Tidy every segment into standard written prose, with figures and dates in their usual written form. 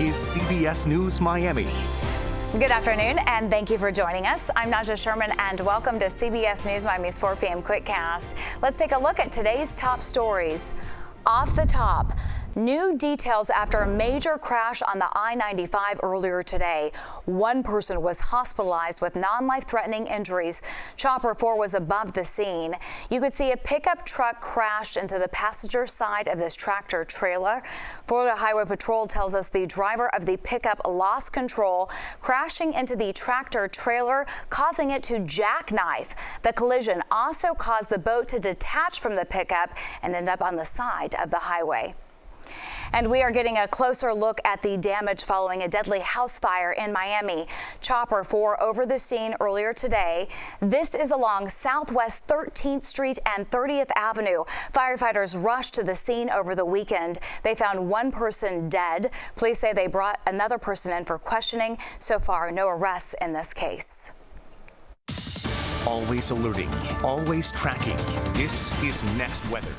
is CBS News Miami. Good afternoon, and thank you for joining us. I'm Naja Sherman, and welcome to CBS News Miami's 4 p.m. Quickcast. Let's take a look at today's top stories. Off the top, new details after a major crash on the I-95 earlier today. One person was hospitalized with non-life-threatening injuries. Chopper 4 was above the scene. You could see a pickup truck crashed into the passenger side of this tractor trailer. Florida Highway Patrol tells us the driver of the pickup lost control, crashing into the tractor trailer, causing it to jackknife. The collision also caused the boat to detach from the pickup and end up on the side of the highway. And we are getting a closer look at the damage following a deadly house fire in Miami. Chopper 4 over the scene earlier today. This is along Southwest 13th Street and 30th Avenue. Firefighters rushed to the scene over the weekend. They found one person dead. Police say they brought another person in for questioning. So far, no arrests in this case. Always alerting, always tracking. This is Next Weather.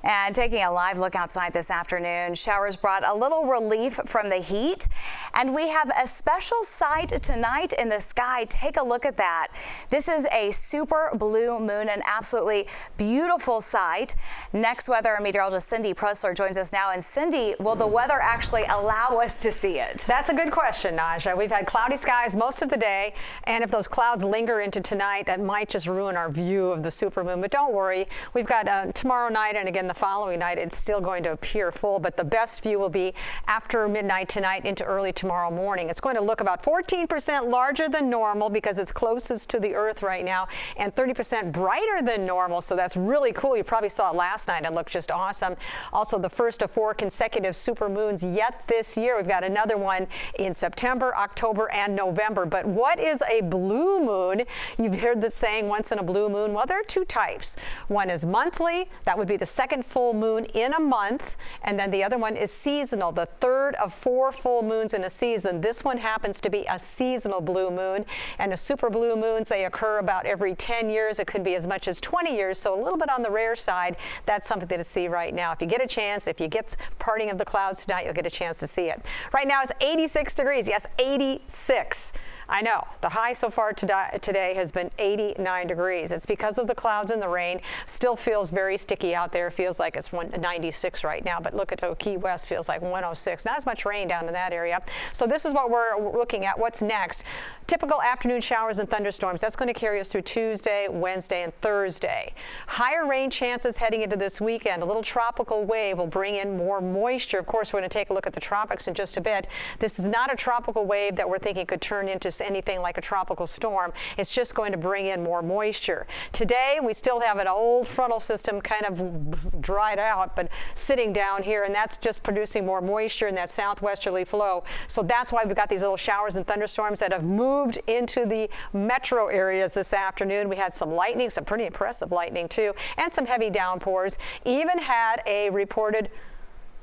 And taking a live look outside this afternoon, showers brought a little relief from the heat. And we have a special sight tonight in the sky. Take a look at that. This is a super blue moon, an absolutely beautiful sight. Next Weather meteorologist Cindy Pressler joins us now. And Cindy, will the weather actually allow us to see it? That's a good question, Naja. We've had cloudy skies most of the day, and if those clouds linger into tonight, that might just ruin our view of the supermoon. But don't worry, we've got tomorrow night and again the following night. It's still going to appear full, but the best view will be after midnight tonight into early tomorrow morning. It's going to look about 14% larger than normal because it's closest to the Earth right now, and 30% brighter than normal, so that's really cool. You probably saw it last night. It looked just awesome. Also, the first of 4 consecutive supermoons yet this year. We've got another one in September, October, and November. But what is a blue moon? You've heard the saying, once in a blue moon. Well, there are two types. One is monthly. That would be the second full moon in a month, and then the other one is seasonal, the third of 4 full moons in a season. This one happens to be a seasonal blue moon, and the super blue moons, they occur about every 10 years. It could be as much as 20 years, so a little bit on the rare side. That's something to see right now. If you get a chance, if you get parting of the clouds tonight, you'll get a chance to see it. Right now it's 86 degrees. Yes, 86. I know. The high so far today has been 89 degrees. It's because of the clouds and the rain. Still feels very sticky out there. Feels like it's 96 right now, but look at Key West, feels like 106. Not as much rain down in that area. So this is what we're looking at. What's next? Typical afternoon showers and thunderstorms. That's going to carry us through Tuesday, Wednesday, and Thursday. Higher rain chances heading into this weekend. A little tropical wave will bring in more moisture. Of course, we're going to take a look at the tropics in just a bit. This is not a tropical wave that we're thinking could turn into anything like a tropical storm. It's just going to bring in more moisture. Today, we still have an old frontal system kind of dried out, but sitting down here, and that's just producing more moisture in that southwesterly flow. So that's why we've got these little showers and thunderstorms that have moved into the metro areas this afternoon. We had some lightning, some pretty impressive lightning too, and some heavy downpours. Even had a reported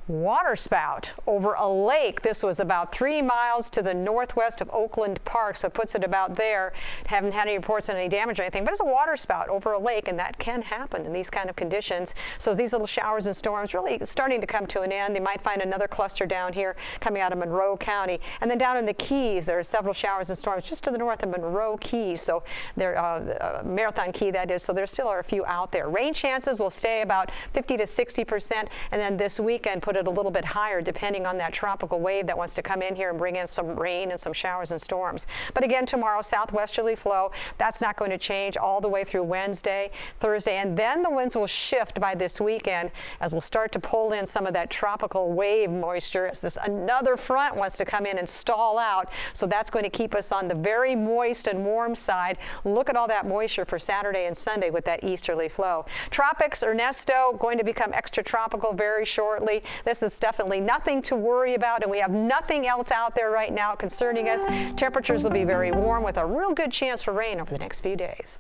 water spout over a lake. This was about 3 miles to the northwest of Oakland Park, so it puts it about there. Haven't had any reports on any damage or anything, but it's a water spout over a lake, and that can happen in these kind of conditions. So these little showers and storms really starting to come to an end. They might find another cluster down here coming out of Monroe County. And then down in the Keys, there are several showers and storms just to the north of Monroe Keys. So they're Marathon Key, that is. So there still are a few out there. Rain chances will stay about 50 to 60%, and then this weekend put it a little bit higher depending on that tropical wave that wants to come in here and bring in some rain and some showers and storms. But again, tomorrow, southwesterly flow. That's not going to change all the way through Wednesday, Thursday, and then the winds will shift by this weekend as we'll start to pull in some of that tropical wave moisture as this another front wants to come in and stall out. So that's going to keep us on the very moist and warm side. Look at all that moisture for Saturday and Sunday with that easterly flow. Tropics, Ernesto, going to become extratropical very shortly. This is definitely nothing to worry about, and we have nothing else out there right now concerning us. Temperatures will be very warm with a real good chance for rain over the next few days.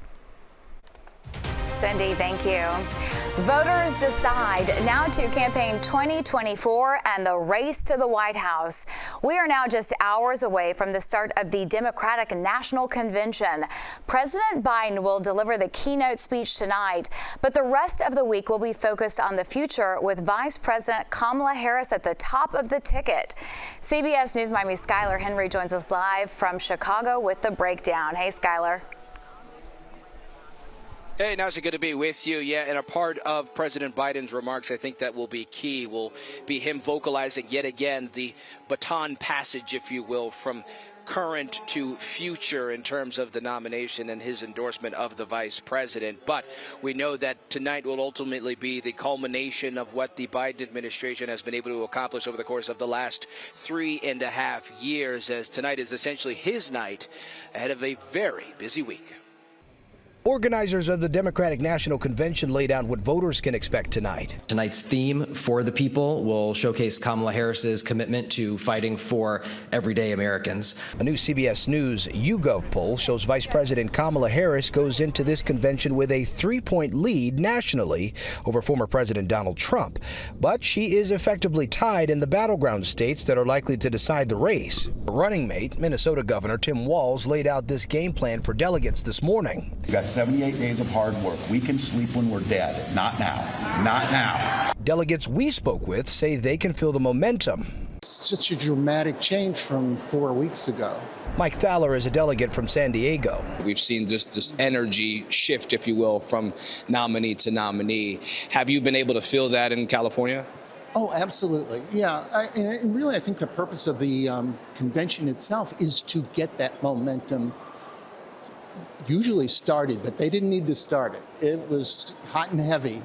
Cindy. Thank you. Voters decide now to campaign 2024 and the race to the White House. We are now just hours away from the start of the Democratic National Convention. President Biden will deliver the keynote speech tonight, but the rest of the week will be focused on the future with Vice President Kamala Harris at the top of the ticket. CBS News Miami's Skylar Henry joins us live from Chicago with the breakdown. Hey, Skylar. Hey, Naja, good to be with you. Yeah, and a part of President Biden's remarks, I think that will be key, will be him vocalizing yet again the baton passage, if you will, from current to future in terms of the nomination and his endorsement of the vice president. But we know that tonight will ultimately be the culmination of what the Biden administration has been able to accomplish over the course of the last 3.5 years, as tonight is essentially his night ahead of a very busy week. Organizers of the Democratic National Convention laid out what voters can expect tonight. Tonight's theme, For the People, will showcase Kamala Harris's commitment to fighting for everyday Americans. A new CBS News YouGov poll shows Vice President Kamala Harris goes into this convention with a 3-point lead nationally over former President Donald Trump. But she is effectively tied in the battleground states that are likely to decide the race. Her running mate, Minnesota Governor Tim Walz, laid out this game plan for delegates this morning. We got 78 days of hard work. We can sleep when we're dead. Not now. Not now. Delegates we spoke with say they can feel the momentum. It's such a dramatic change from 4 weeks ago. Mike Thaler is a delegate from San Diego. We've seen this energy shift, if you will, from nominee to nominee. Have you been able to feel that in California? Oh, absolutely. Yeah. And really, I think the purpose of the convention itself is to get that momentum usually started, but they didn't need to start it. It was hot and heavy.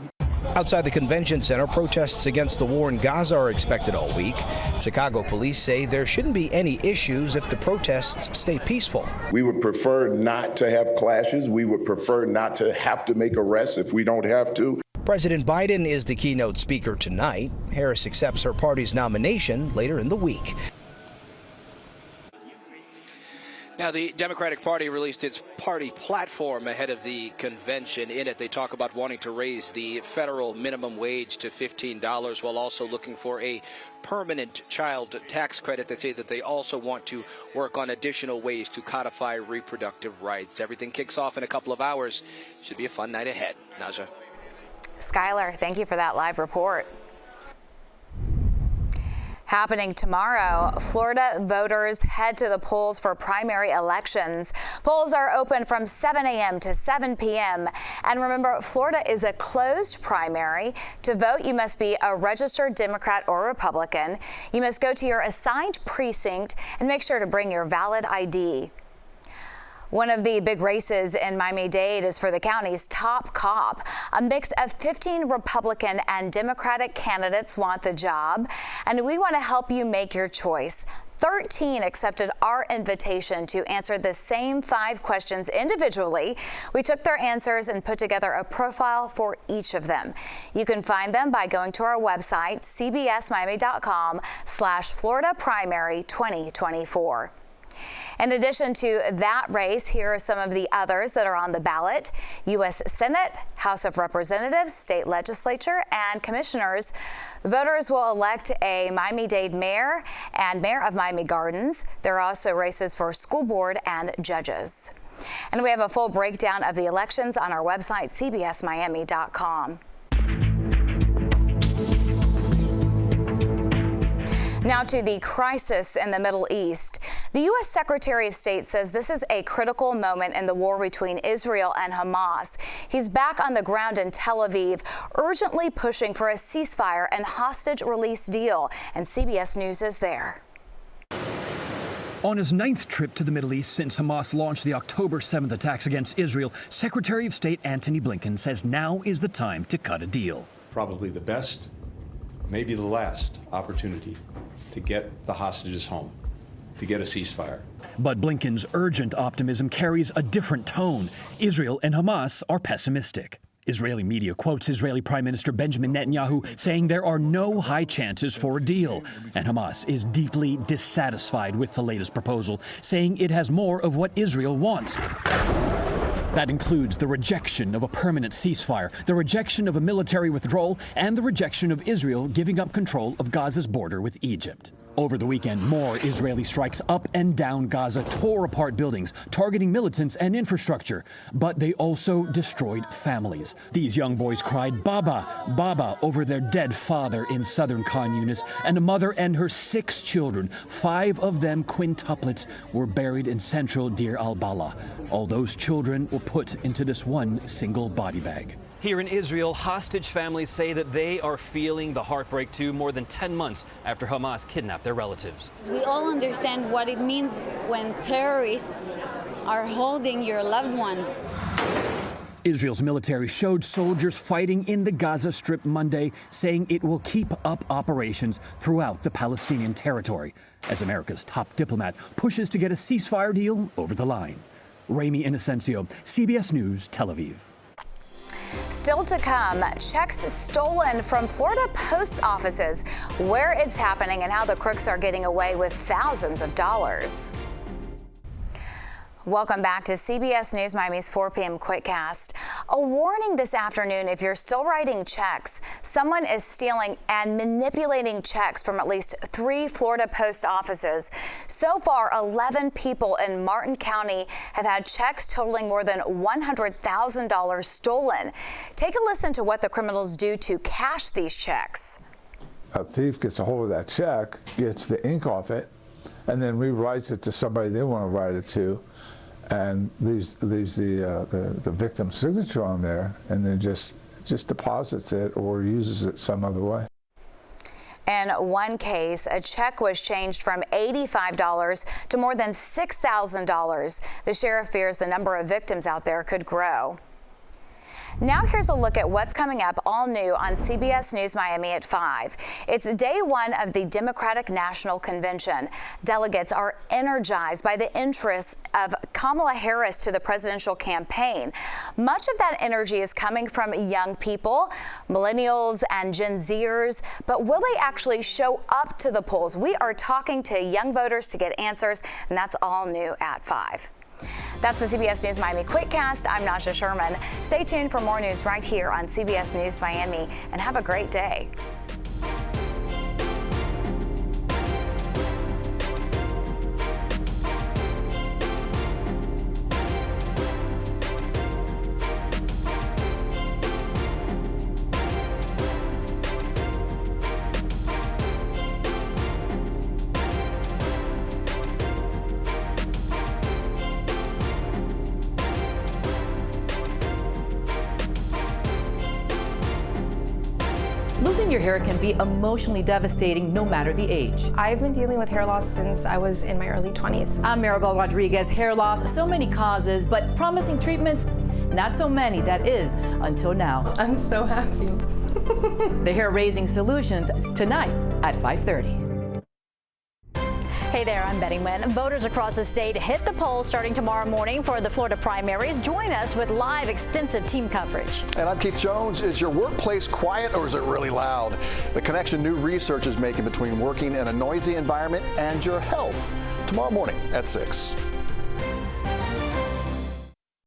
Outside the convention center, protests against the war in Gaza are expected all week. Chicago police say there shouldn't be any issues if the protests stay peaceful. We would prefer not to have clashes. We would prefer not to have to make arrests if we don't have to. President Biden is the keynote speaker tonight. Harris accepts her party's nomination later in the week. Now, the Democratic Party released its party platform ahead of the convention. In it, they talk about wanting to raise the federal minimum wage to $15 while also looking for a permanent child tax credit. They say that they also want to work on additional ways to codify reproductive rights. Everything kicks off in a couple of hours. Should be a fun night ahead. Naja. Skylar, thank you for that live report. Happening tomorrow, Florida voters head to the polls for primary elections. Polls are open from 7 a.m. to 7 p.m. And remember, Florida is a closed primary. To vote, you must be a registered Democrat or Republican. You must go to your assigned precinct and make sure to bring your valid ID. One of the big races in Miami-Dade is for the county's top cop. A mix of 15 Republican and Democratic candidates want the job, and we want to help you make your choice. 13 accepted our invitation to answer the same 5 questions individually. We took their answers and put together a profile for each of them. You can find them by going to our website, cbsmiami.com/Florida Primary 2024. In addition to that race, here are some of the others that are on the ballot: U.S. Senate, House of Representatives, state legislature, and commissioners. Voters will elect a Miami-Dade mayor and mayor of Miami Gardens. There are also races for school board and judges. And we have a full breakdown of the elections on our website, cbsmiami.com. Now to the crisis in the Middle East. The U.S. Secretary of State says this is a critical moment in the war between Israel and Hamas. He's back on the ground in Tel Aviv, urgently pushing for a ceasefire and hostage release deal. And CBS News is there. On his 9th trip to the Middle East since Hamas launched the October 7th attacks against Israel, Secretary of State Antony Blinken says now is the time to cut a deal. Probably the best, maybe the last opportunity to get the hostages home, to get a ceasefire. But Blinken's urgent optimism carries a different tone. Israel and Hamas are pessimistic. Israeli media quotes Israeli Prime Minister Benjamin Netanyahu saying there are no high chances for a deal. And Hamas is deeply dissatisfied with the latest proposal, saying it has more of what Israel wants. That includes the rejection of a permanent ceasefire, the rejection of a military withdrawal, and the rejection of Israel giving up control of Gaza's border with Egypt. Over the weekend, more Israeli strikes up and down Gaza tore apart buildings, targeting militants and infrastructure. But they also destroyed families. These young boys cried, "Baba, Baba," over their dead father in southern Khan Yunis, and a mother and her 6 children, 5 of them quintuplets, were buried in central Deir al-Balah. All those children were put into this one single body bag. Here in Israel, hostage families say that they are feeling the heartbreak too, more than 10 months after Hamas kidnapped their relatives. We all understand what it means when terrorists are holding your loved ones. Israel's military showed soldiers fighting in the Gaza Strip Monday, saying it will keep up operations throughout the Palestinian territory as America's top diplomat pushes to get a ceasefire deal over the line. Ramy Inocencio, CBS News, Tel Aviv. Still to come, checks stolen from Florida post offices, where it's happening and how the crooks are getting away with thousands of dollars. Welcome back to CBS News Miami's 4 p.m. Quickcast. A warning this afternoon: if you're still writing checks, someone is stealing and manipulating checks from at least 3 Florida post offices. So far, 11 people in Martin County have had checks totaling more than $100,000 stolen. Take a listen to what the criminals do to cash these checks. A thief gets a hold of that check, gets the ink off it, and then rewrites it to somebody they want to write it to, and leaves the victim's signature on there, and then just deposits it or uses it some other way. In one case, a check was changed from $85 to more than $6,000. The sheriff fears the number of victims out there could grow. Now here's a look at what's coming up all new on CBS News Miami at 5. It's day 1 of the Democratic National Convention. Delegates are energized by the interest of Kamala Harris to the presidential campaign. Much of that energy is coming from young people, millennials and Gen Zers, but will they actually show up to the polls? We are talking to young voters to get answers, and that's all new at 5. That's the CBS News Miami Quickcast. I'm Naja Sherman. Stay tuned for more news right here on CBS News Miami, and have a great day. Losing your hair can be emotionally devastating no matter the age. I've been dealing with hair loss since I was in my early 20s. I'm Maribel Rodriguez. Hair loss, so many causes, but promising treatments, not so many, that is, until now. I'm so happy. The Hair Raising Solutions, tonight at 5:30. Hey there, I'm Betty Nguyen. Voters across the state hit the polls starting tomorrow morning for the Florida primaries. Join us with live, extensive team coverage. And I'm Keith Jones. Is your workplace quiet or is it really loud? The connection new research is making between working in a noisy environment and your health. Tomorrow morning at 6.